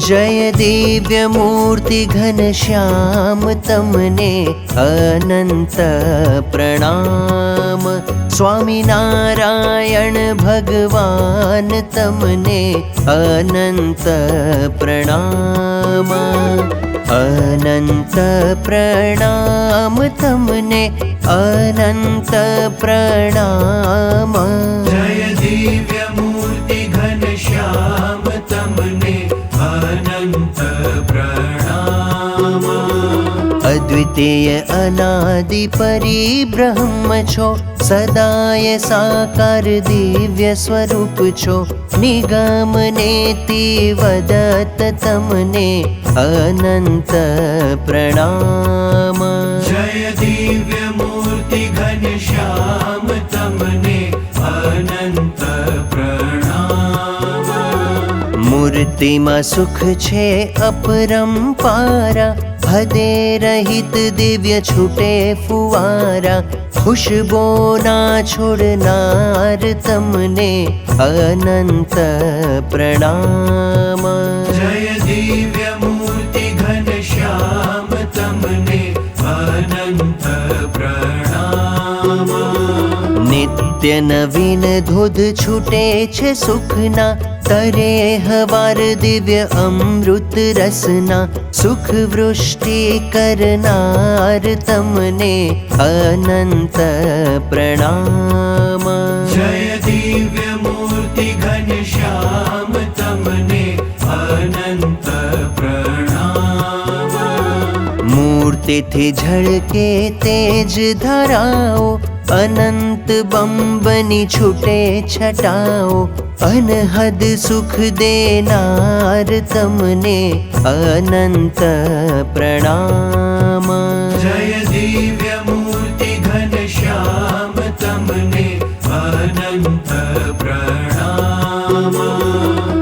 जय दिव्य मूर्ति घनश्याम तमने अनंत प्रणाम। स्वामी नारायण भगवान तमने अनंत प्रणाम। अनंत प्रणाम तमने अनंत प्रणाम। जय दिव्य मूर्ति घनश्याम तमने अनंत प्रणाम। अद्वितीय अनादि परिब्रह्म छो, सदाय साकार दिव्य स्वरूप छो। निगम नेति वदत तमने अनंत प्रणाम। जय दिव्य मूर्ति घनश्याम तमने अनंत प्रणाम। मूर्ति में सुख छे अपरंपारा, हदे रहित दिव्य छूटे फुवारा। खुशबो ना छोड़नार तमने अनंत प्रणाम। जय दिव्य मूर्ति घनश्याम तमने अनंत प्रणाम। नित्य नवीन धुध छूटे छे सुखना, तरे हवार दिव्य अमृत रसना। सुख वृष्टि करनार तमने अनंत प्रणाम। जय दिव्य मूर्ति घनश्याम तमने अनंत प्रणाम। मूर्ति थी झळके तेज धराओ, अनंत बंबनी छूटे छटाओ। अनहद सुख देनार तमने अनंत प्रणाम। जय दिव्य मूर्ति घनश्याम तमने अनंत प्रणाम।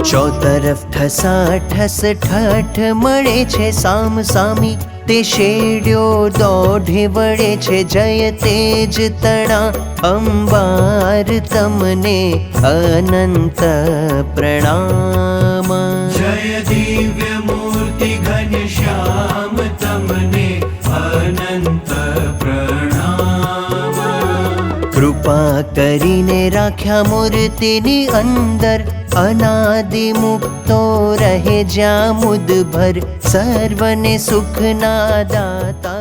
चौतरफ ठसा ठस ठठ मळे छे साम सामी। ते शेड्यो दौड़े वड़े छे, जय तेज तणा अंबार तमने अनंत प्रणाम। जय दिव्य मूर्ति घनश्याम तमने अनंत प्रणाम। कृपा करीने राख्या मूर्तिनी अंदर, अनादि मुक्तो रहे ज्या मुद भर। सर्वने सुखना दाता